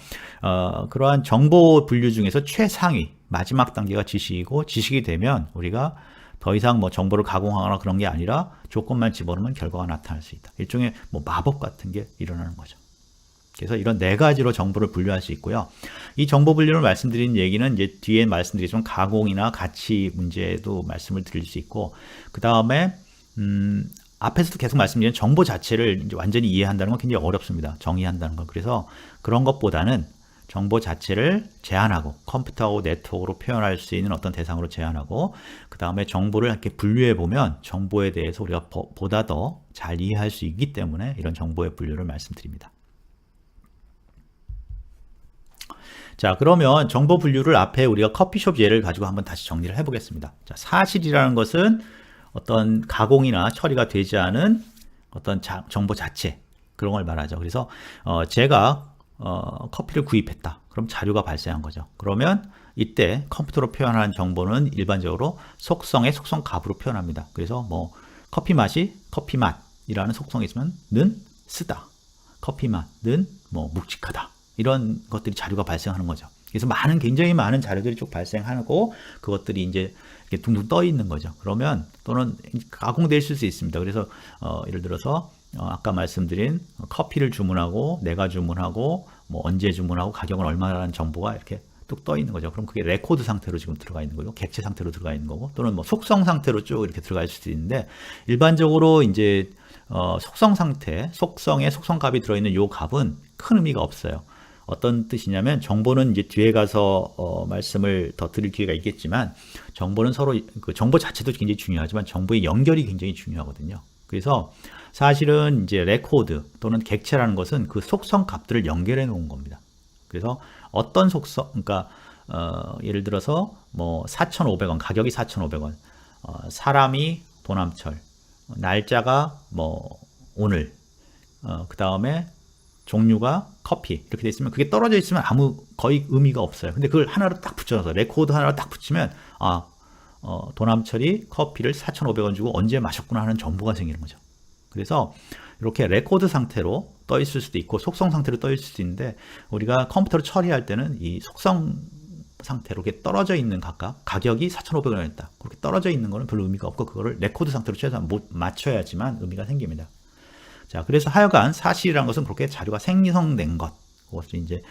그러한 정보 분류 중에서 최상위 마지막 단계가 지식이고, 지식이 되면 우리가 더 이상 정보를 가공하거나 그런 게 아니라 조건만 집어넣으면 결과가 나타날 수 있다. 일종의 마법 같은 게 일어나는 거죠. 그래서 이런 네 가지로 정보를 분류할 수 있고요. 이 정보 분류를 말씀드린 얘기는 이제 뒤에 말씀드리지만 가공이나 가치 문제도 말씀을 드릴 수 있고, 그 다음에 앞에서도 계속 말씀드린 정보 자체를 이제 완전히 이해한다는 건 굉장히 어렵습니다. 정의한다는 건. 그래서 그런 것보다는 정보 자체를 제한하고 컴퓨터하고 네트워크로 표현할 수 있는 어떤 대상으로 제한하고, 그 다음에 정보를 이렇게 분류해 보면 정보에 대해서 우리가 보다 더 잘 이해할 수 있기 때문에 이런 정보의 분류를 말씀드립니다. 자, 그러면 정보 분류를 앞에 우리가 커피숍 예를 가지고 한번 다시 정리를 해보겠습니다. 자, 사실이라는 것은 어떤 가공이나 처리가 되지 않은 어떤 정보 자체, 그런 걸 말하죠. 그래서 제가 커피를 구입했다. 그럼 자료가 발생한 거죠. 그러면 이때 컴퓨터로 표현하는 정보는 일반적으로 속성의 속성 값으로 표현합니다. 그래서 커피 맛이 커피 맛이라는 속성이 있으면 는 쓰다, 커피 맛은 묵직하다, 이런 것들이 자료가 발생하는 거죠. 그래서 굉장히 많은 자료들이 쭉 발생하고 그것들이 이제 이렇게 둥둥 떠 있는 거죠. 그러면 또는 가공될 수 있습니다. 그래서 예를 들어서 아까 말씀드린 커피를 주문하고 내가 주문하고 언제 주문하고 가격은 얼마라는 정보가 이렇게 뚝 떠 있는 거죠. 그럼 그게 레코드 상태로 지금 들어가 있는 거고, 객체 상태로 들어가 있는 거고, 또는 속성 상태로 쭉 이렇게 들어갈 수도 있는데, 일반적으로 이제 속성 상태, 속성에 속성 값이 들어있는 요 값은 큰 의미가 없어요. 어떤 뜻이냐면 정보는 이제 뒤에 가서 말씀을 더 드릴 기회가 있겠지만, 정보는 서로 그 정보 자체도 굉장히 중요하지만 정보의 연결이 굉장히 중요하거든요. 그래서 사실은 이제 레코드 또는 객체라는 것은 그 속성 값들을 연결해 놓은 겁니다. 그래서 어떤 속성, 그러니까 예를 들어서 4,500원, 가격이 4,500원, 사람이 도남철, 날짜가 오늘, 그 다음에 종류가 커피, 이렇게 돼 있으면 그게 떨어져 있으면 거의 의미가 없어요. 근데 그걸 하나로 딱 붙여서 레코드 하나로 딱 붙이면 도남철이 커피를 4,500원 주고 언제 마셨구나 하는 정보가 생기는 거죠. 그래서 이렇게 레코드 상태로 떠 있을 수도 있고 속성 상태로 떠 있을 수도 있는데, 우리가 컴퓨터로 처리할 때는 이 속성 상태로 이렇게 떨어져 있는 각각 가격이 4,500원이었다. 그렇게 떨어져 있는 거는 별로 의미가 없고, 그거를 레코드 상태로 최소한 맞춰야지만 의미가 생깁니다. 자, 그래서 하여간 사실이라는 것은 그렇게 자료가 생성된 것, 그것을 이제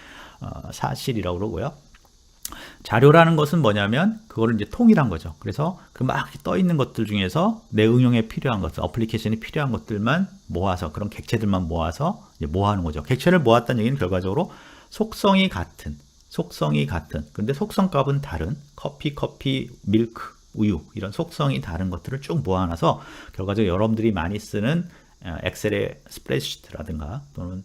사실이라고 그러고요. 자료라는 것은 뭐냐면 그거를 이제 통일한 거죠. 그래서 그 막 떠 있는 것들 중에서 내 응용에 필요한 것들, 어플리케이션이 필요한 것들만 모아서, 그런 객체들만 모아서 이제 모아하는 거죠. 객체를 모았다는 얘기는 결과적으로 속성이 같은, 근데 속성 값은 다른 커피, 밀크, 우유, 이런 속성이 다른 것들을 쭉 모아놔서 결과적으로 여러분들이 많이 쓰는 엑셀의 스프레드시트라든가 또는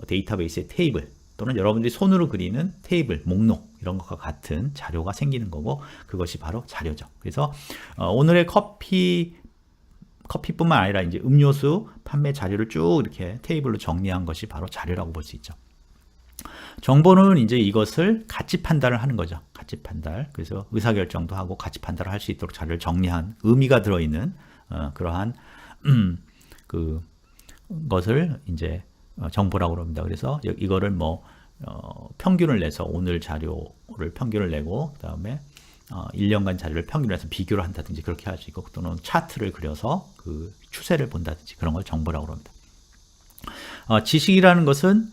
데이터베이스의 테이블, 또는 여러분들이 손으로 그리는 테이블, 목록, 이런 것과 같은 자료가 생기는 거고, 그것이 바로 자료죠. 그래서 오늘의 커피뿐만 아니라 이제 음료수 판매 자료를 쭉 이렇게 테이블로 정리한 것이 바로 자료라고 볼 수 있죠. 정보는 이제 이것을 가치 판단을 하는 거죠. 가치 판단. 그래서 의사결정도 하고 가치 판단을 할 수 있도록 자료를 정리한, 의미가 들어있는 그러한 그 것을 이제 정보라고 합니다. 그래서 이거를 평균을 내서 오늘 자료를 평균을 내고, 그 다음에 1년간 자료를 평균해서 비교를 한다든지 그렇게 할 수 있고, 또는 차트를 그려서 그 추세를 본다든지 그런 걸 정보라고 합니다. 지식이라는 것은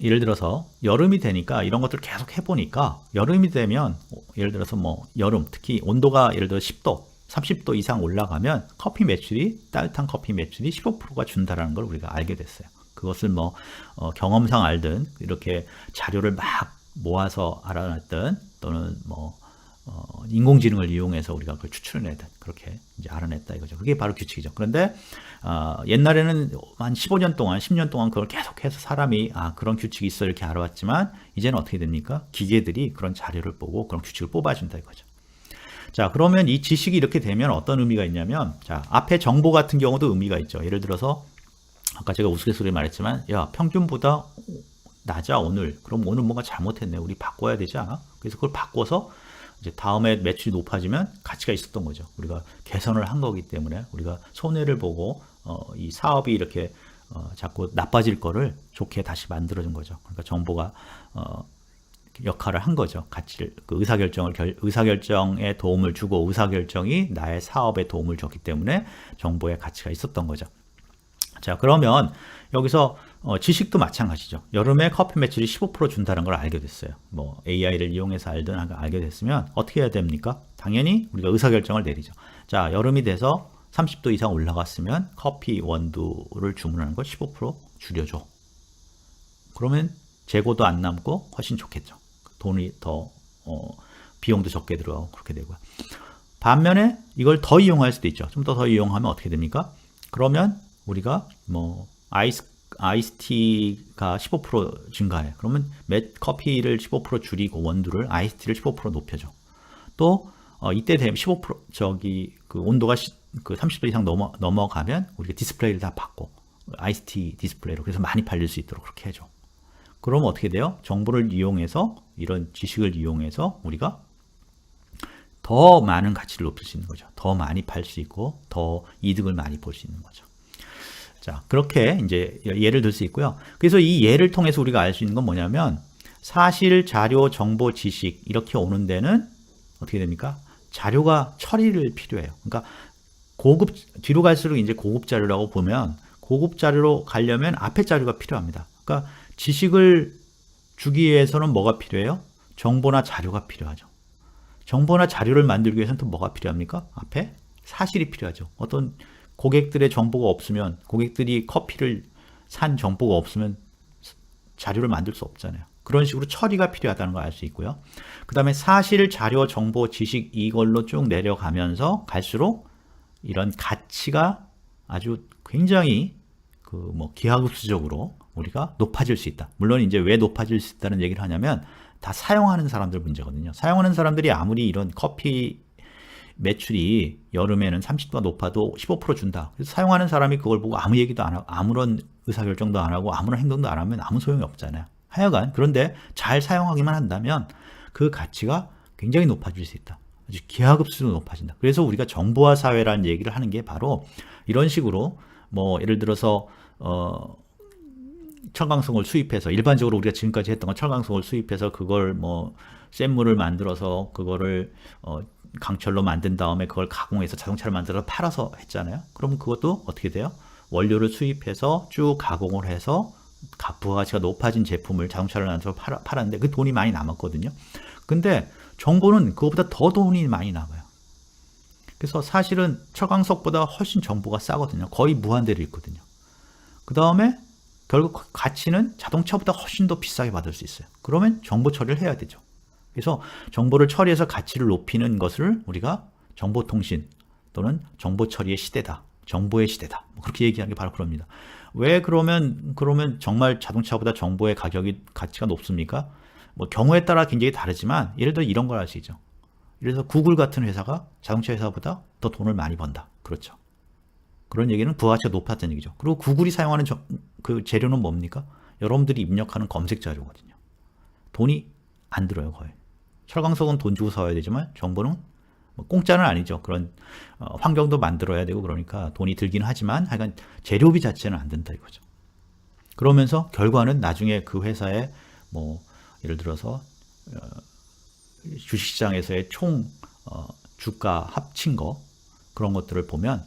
예를 들어서 여름이 되니까 이런 것들을 계속 해보니까, 여름이 되면 예를 들어서 여름, 특히 온도가 예를 들어 10도, 30도 이상 올라가면 커피 매출이 따뜻한 커피 매출이 15%가 준다라는 걸 우리가 알게 됐어요. 그것을 뭐 경험상 알든 이렇게 자료를 막 모아서 알아냈든 또는 뭐 인공지능을 이용해서 우리가 그걸 추출해내든 그렇게 이제 알아냈다 이거죠. 그게 바로 규칙이죠. 그런데 옛날에는 한 15년 동안 10년 동안 그걸 계속해서 사람이 그런 규칙이 있어 이렇게 알아왔지만 이제는 어떻게 됩니까? 기계들이 그런 자료를 보고 그런 규칙을 뽑아준다 이거죠. 자, 그러면 이 지식이 이렇게 되면 어떤 의미가 있냐면, 자, 앞에 정보 같은 경우도 의미가 있죠. 예를 들어서 아까 제가 우스갯소리에 말했지만, 야, 평균보다 낮아 오늘. 그럼 오늘 뭔가 잘못했네. 우리 바꿔야 되지 않아? 그래서 그걸 바꿔서 이제 다음에 매출이 높아지면 가치가 있었던 거죠. 우리가 개선을 한 거기 때문에 우리가 손해를 보고 이 사업이 이렇게 자꾸 나빠질 거를 좋게 다시 만들어준 거죠. 그러니까 정보가 역할을 한 거죠. 가치를 그 의사결정에 도움을 주고 의사결정이 나의 사업에 도움을 줬기 때문에 정보의 가치가 있었던 거죠. 자, 그러면 여기서 지식도 마찬가지죠. 여름에 커피 매출이 15% 준다는 걸 알게 됐어요. 뭐 AI를 이용해서 알든 알게 됐으면 어떻게 해야 됩니까? 당연히 우리가 의사결정을 내리죠. 자, 여름이 돼서 30도 이상 올라갔으면 커피 원두를 주문하는 걸 15% 줄여줘. 그러면 재고도 안 남고 훨씬 좋겠죠. 돈이 더 비용도 적게 들어가고 그렇게 되고요. 반면에 이걸 더 이용할 수도 있죠. 좀 더 이용하면 어떻게 됩니까? 그러면 우리가 뭐 아이스티가 15% 증가해. 그러면 커피를 15% 줄이고 원두를 아이스티를 15% 높여줘. 또 이때 되면 15% 그 온도가 그 30도 이상 넘어가면 우리가 디스플레이를 다 바꿔. 아이스티 디스플레이로. 그래서 많이 팔릴 수 있도록 그렇게 해줘. 그러면 어떻게 돼요? 정보를 이용해서 이런 지식을 이용해서 우리가 더 많은 가치를 높일 수 있는 거죠. 더 많이 팔 수 있고 더 이득을 많이 볼 수 있는 거죠. 자, 그렇게 이제 예를 들 수 있고요. 그래서 이 예를 통해서 우리가 알 수 있는 건 뭐냐면 사실, 자료, 정보, 지식 이렇게 오는 데는 어떻게 됩니까? 자료가 처리를 필요해요. 그러니까 뒤로 갈수록 이제 고급 자료라고 보면 고급 자료로 가려면 앞에 자료가 필요합니다. 그러니까 지식을 주기 위해서는 뭐가 필요해요? 정보나 자료가 필요하죠. 정보나 자료를 만들기 위해서는 또 뭐가 필요합니까? 앞에 사실이 필요하죠. 어떤 고객들의 정보가 없으면, 고객들이 커피를 산 정보가 없으면 자료를 만들 수 없잖아요. 그런 식으로 처리가 필요하다는 걸 알 수 있고요. 그 다음에 사실, 자료, 정보, 지식 이걸로 쭉 내려가면서 갈수록 이런 가치가 아주 굉장히 기하급수적으로 우리가 높아질 수 있다. 물론 이제 왜 높아질 수 있다는 얘기를 하냐면 다 사용하는 사람들 문제거든요. 사용하는 사람들이 아무리 이런 커피 매출이 여름에는 30도가 높아도 15% 준다. 그래서 사용하는 사람이 그걸 보고 아무 얘기도 안 하고 아무런 의사결정도 안 하고 아무런 행동도 안 하면 아무 소용이 없잖아요. 하여간 그런데 잘 사용하기만 한다면 그 가치가 굉장히 높아질 수 있다. 아주 기하급수로 높아진다. 그래서 우리가 정보화 사회라는 얘기를 하는 게 바로 이런 식으로 뭐 예를 들어서 철강석을 수입해서 일반적으로 우리가 지금까지 했던 건 철강석을 수입해서 그걸 뭐 샘물을 만들어서 그거를 강철로 만든 다음에 그걸 가공해서 자동차를 만들어서 팔아서 했잖아요. 그럼 그것도 어떻게 돼요? 원료를 수입해서 쭉 가공을 해서 부가가치가 높아진 제품을 자동차를 만들어서 팔았는데 그 돈이 많이 남았거든요. 근데 정보는 그거보다 더 돈이 많이 남아요. 그래서 사실은 철강석보다 훨씬 정보가 싸거든요. 거의 무한대로 있거든요. 그 다음에 결국 가치는 자동차보다 훨씬 더 비싸게 받을 수 있어요. 그러면 정보 처리를 해야 되죠. 그래서 정보를 처리해서 가치를 높이는 것을 우리가 정보통신 또는 정보 처리의 시대다. 정보의 시대다. 그렇게 얘기하는 게 바로 그럽니다. 왜 그러면 정말 자동차보다 정보의 가치가 높습니까? 뭐 경우에 따라 굉장히 다르지만 예를 들어 이런 걸 알 수 있죠. 예를 들어서 구글 같은 회사가 자동차 회사보다 더 돈을 많이 번다. 그렇죠. 그런 얘기는 부가가치가 높았다는 얘기죠. 그리고 구글이 사용하는 그 재료는 뭡니까? 여러분들이 입력하는 검색 자료거든요. 돈이 안 들어요, 거의. 철강석은 돈 주고 사와야 되지만 정보는 뭐 공짜는 아니죠. 그런 환경도 만들어야 되고 그러니까 돈이 들긴 하지만 하여간 재료비 자체는 안 된다 이거죠. 그러면서 결과는 나중에 그 회사의 뭐 예를 들어서 주식시장에서의 총 주가 합친 거 그런 것들을 보면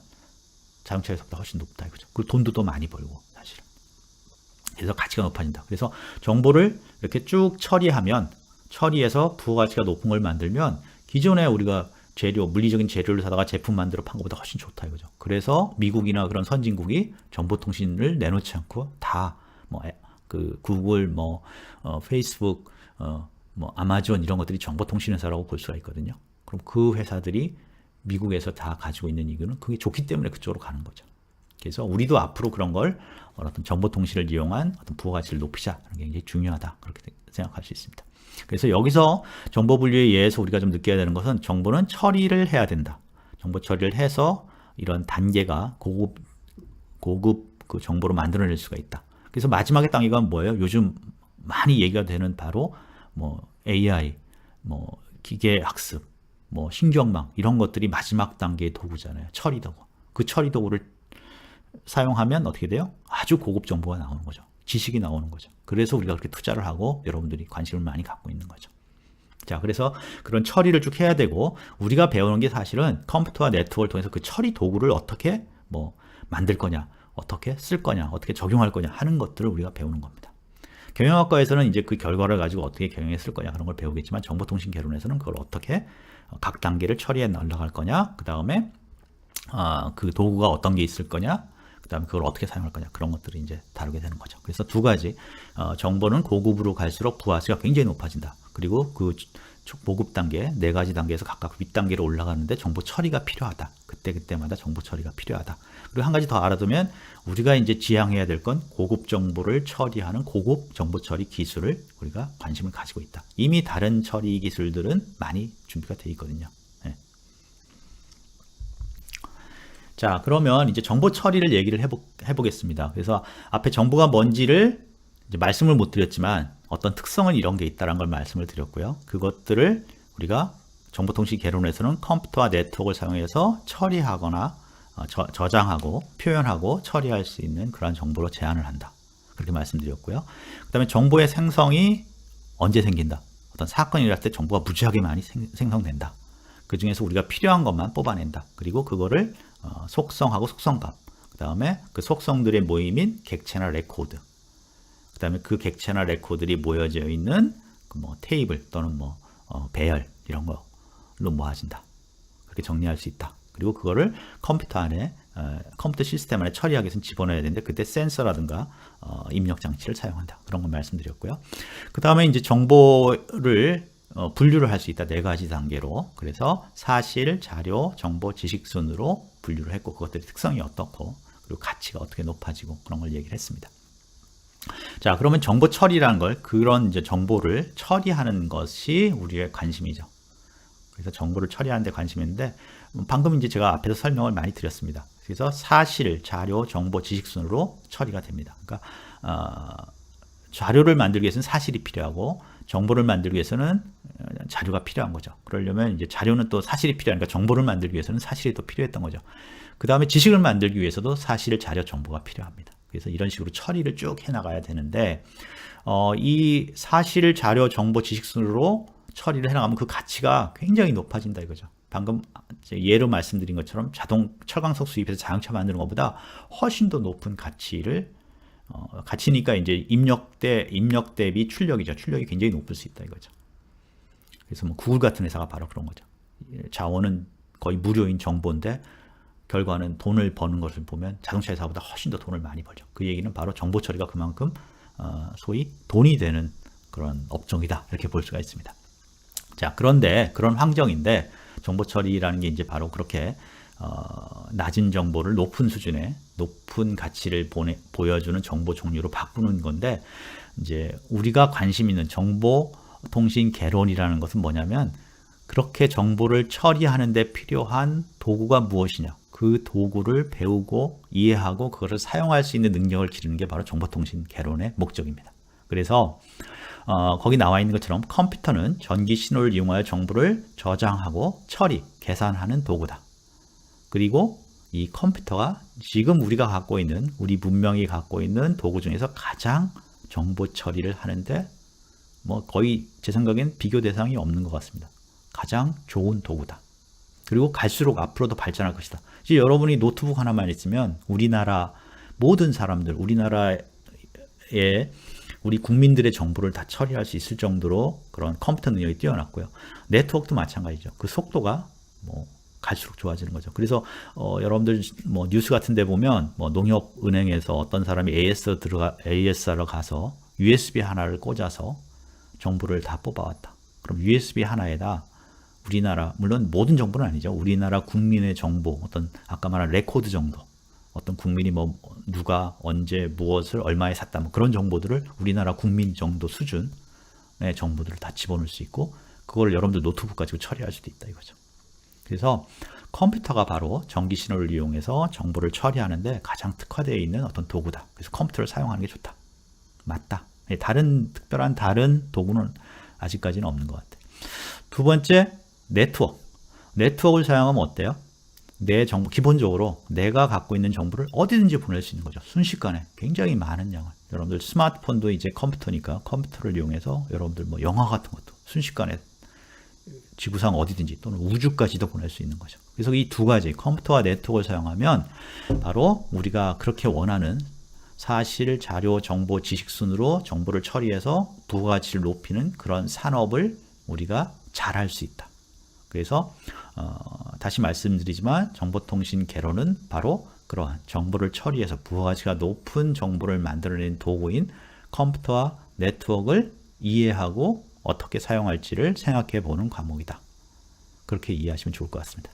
자동차에서보다 훨씬 높다 이거죠. 그 돈도 더 많이 벌고 사실은. 그래서 가치가 높아진다. 그래서 정보를 이렇게 쭉 처리해서 부가가치가 높은 걸 만들면 기존에 우리가 물리적인 재료를 사다가 제품 만들어 판 것보다 훨씬 좋다 이거죠. 그래서 미국이나 그런 선진국이 정보통신을 내놓지 않고 다 그 구글, 페이스북, 아마존 이런 것들이 정보통신회사라고 볼 수가 있거든요. 그럼 그 회사들이 미국에서 다 가지고 있는 이유는 그게 좋기 때문에 그쪽으로 가는 거죠. 그래서 우리도 앞으로 그런 걸 어떤 정보통신을 이용한 어떤 부가가치를 높이자 하는 게 굉장히 중요하다 그렇게 생각할 수 있습니다. 그래서 여기서 정보 분류에 의해서 우리가 좀 느껴야 되는 것은 정보는 처리를 해야 된다. 정보 처리를 해서 이런 단계가 고급 그 정보로 만들어낼 수가 있다. 그래서 마지막에 단계가 뭐예요? 요즘 많이 얘기가 되는 바로 AI, 기계 학습, 신경망 이런 것들이 마지막 단계의 도구잖아요. 처리 도구. 그 처리 도구를 사용하면 어떻게 돼요? 아주 고급 정보가 나오는 거죠. 지식이 나오는 거죠. 그래서 우리가 그렇게 투자를 하고 여러분들이 관심을 많이 갖고 있는 거죠. 자, 그래서 그런 처리를 쭉 해야 되고 우리가 배우는 게 사실은 컴퓨터와 네트워크를 통해서 그 처리 도구를 어떻게 만들 거냐, 어떻게 쓸 거냐, 어떻게 적용할 거냐 하는 것들을 우리가 배우는 겁니다. 경영학과에서는 이제 그 결과를 가지고 어떻게 경영에 쓸 거냐 그런 걸 배우겠지만 정보통신 개론에서는 그걸 어떻게 각 단계를 처리해 나갈 거냐, 그 다음에 그 도구가 어떤 게 있을 거냐, 그 다음에 그걸 어떻게 사용할 거냐 그런 것들을 이제 다루게 되는 거죠. 그래서 두 가지 정보는 고급으로 갈수록 부가가치가 굉장히 높아진다. 그리고 그 보급 단계 네 가지 단계에서 각각 윗 단계로 올라가는데 정보 처리가 필요하다. 그때마다 정보 처리가 필요하다. 그리고 한 가지 더 알아두면 우리가 이제 지향해야 될 건 고급 정보를 처리하는 고급 정보 처리 기술을 우리가 관심을 가지고 있다. 이미 다른 처리 기술들은 많이 준비가 되어 있거든요. 네. 자, 그러면 이제 정보 처리를 얘기를 해보겠습니다. 그래서 앞에 정보가 뭔지를 이제 말씀을 못 드렸지만 어떤 특성은 이런 게 있다는 걸 말씀을 드렸고요. 그것들을 우리가 정보통신 개론에서는 컴퓨터와 네트워크를 사용해서 처리하거나 저장하고 표현하고 처리할 수 있는 그런 정보로 제한을 한다. 그렇게 말씀드렸고요. 그 다음에 정보의 생성이 언제 생긴다. 어떤 사건이 일어날 때 정보가 무지하게 많이 생성된다. 그 중에서 우리가 필요한 것만 뽑아낸다. 그리고 그거를 속성하고 속성값, 그 다음에 그 속성들의 모임인 객체나 레코드, 그 다음에 그 객체나 레코드들이 모여져 있는 테이블 또는 배열 이런 걸로 모아진다. 그렇게 정리할 수 있다. 그리고 그거를 컴퓨터 안에 컴퓨터 시스템 안에 처리하기 위해서는 집어넣어야 되는데 그때 센서라든가 입력 장치를 사용한다. 그런 걸 말씀드렸고요. 그 다음에 이제 정보를 분류를 할 수 있다. 네 가지 단계로. 그래서 사실, 자료, 정보, 지식 순으로 분류를 했고 그것들의 특성이 어떻고 그리고 가치가 어떻게 높아지고 그런 걸 얘기를 했습니다. 자, 그러면 정보 처리라는 걸 그런 이제 정보를 처리하는 것이 우리의 관심이죠. 그래서 정보를 처리하는 데 관심이 있는데 방금 이제 제가 앞에서 설명을 많이 드렸습니다. 그래서 사실, 자료, 정보, 지식 순으로 처리가 됩니다. 그러니까 자료를 만들기 위해서는 사실이 필요하고 정보를 만들기 위해서는 자료가 필요한 거죠. 그러려면 이제 자료는 또 사실이 필요하니까 정보를 만들기 위해서는 사실이 또 필요했던 거죠. 그 다음에 지식을 만들기 위해서도 사실, 자료, 정보가 필요합니다. 그래서 이런 식으로 처리를 쭉 해나가야 되는데 이 사실, 자료, 정보, 지식 순으로 처리를 해나가면 그 가치가 굉장히 높아진다 이거죠. 방금 예로 말씀드린 것처럼 철강석 수입해서 자동차 만드는 것보다 훨씬 더 높은 가치니까 이제 입력 대비 출력이죠. 출력이 굉장히 높을 수 있다 이거죠. 그래서 구글 같은 회사가 바로 그런 거죠. 자원은 거의 무료인 정보인데 결과는 돈을 버는 것을 보면 자동차 회사보다 훨씬 더 돈을 많이 벌죠. 그 얘기는 바로 정보 처리가 그만큼 소위 돈이 되는 그런 업종이다 이렇게 볼 수가 있습니다. 자, 그런데 그런 환경인데 정보 처리라는 게 이제 바로 그렇게 낮은 정보를 높은 수준의 높은 가치를 보여주는 정보 종류로 바꾸는 건데 이제 우리가 관심 있는 정보통신 개론이라는 것은 뭐냐면 그렇게 정보를 처리하는 데 필요한 도구가 무엇이냐 그 도구를 배우고 이해하고 그것을 사용할 수 있는 능력을 기르는 게 바로 정보통신 개론의 목적입니다. 그래서 거기 나와 있는 것처럼 컴퓨터는 전기 신호를 이용하여 정보를 저장하고 처리, 계산하는 도구다. 그리고 이 컴퓨터가 지금 우리가 갖고 있는 우리 문명이 갖고 있는 도구 중에서 가장 정보 처리를 하는데 거의 제 생각엔 비교 대상이 없는 것 같습니다. 가장 좋은 도구다. 그리고 갈수록 앞으로도 발전할 것이다. 이제 여러분이 노트북 하나만 있으면 우리나라 모든 사람들, 우리나라의 우리 국민들의 정보를 다 처리할 수 있을 정도로 그런 컴퓨터 능력이 뛰어났고요. 네트워크도 마찬가지죠. 그 속도가 뭐 갈수록 좋아지는 거죠. 그래서 여러분들 뭐 뉴스 같은 데 보면 뭐 농협은행에서 어떤 사람이 ASR로 가서 USB 하나를 꽂아서 정보를 다 뽑아왔다. 그럼 USB 하나에다 우리나라, 물론 모든 정보는 아니죠. 우리나라 국민의 정보, 어떤 아까 말한 레코드 정도, 어떤 국민이 뭐 누가 언제 무엇을 얼마에 샀다, 뭐 그런 정보들을 우리나라 국민 정도 수준의 정보들을 다 집어넣을 수 있고, 그걸 여러분들 노트북 가지고 처리할 수도 있다 이거죠. 그래서 컴퓨터가 바로 전기 신호를 이용해서 정보를 처리하는데 가장 특화되어 있는 어떤 도구다. 그래서 컴퓨터를 사용하는 게 좋다. 맞다. 특별한 다른 도구는 아직까지는 없는 것 같아요. 두 번째, 네트워크. 네트워크를 사용하면 어때요? 내 정보, 기본적으로 내가 갖고 있는 정보를 어디든지 보낼 수 있는 거죠. 순식간에 굉장히 많은 양을. 여러분들 스마트폰도 이제 컴퓨터니까 컴퓨터를 이용해서 여러분들 뭐 영화 같은 것도 순식간에 지구상 어디든지 또는 우주까지도 보낼 수 있는 거죠. 그래서 이 두 가지 컴퓨터와 네트워크를 사용하면 바로 우리가 그렇게 원하는 사실, 자료, 정보, 지식 순으로 정보를 처리해서 부가가치를 높이는 그런 산업을 우리가 잘할 수 있다. 그래서 다시 말씀드리지만 정보통신 개론은 바로 그러한 정보를 처리해서 부가가치가 높은 정보를 만들어내는 도구인 컴퓨터와 네트워크를 이해하고 어떻게 사용할지를 생각해 보는 과목이다. 그렇게 이해하시면 좋을 것 같습니다.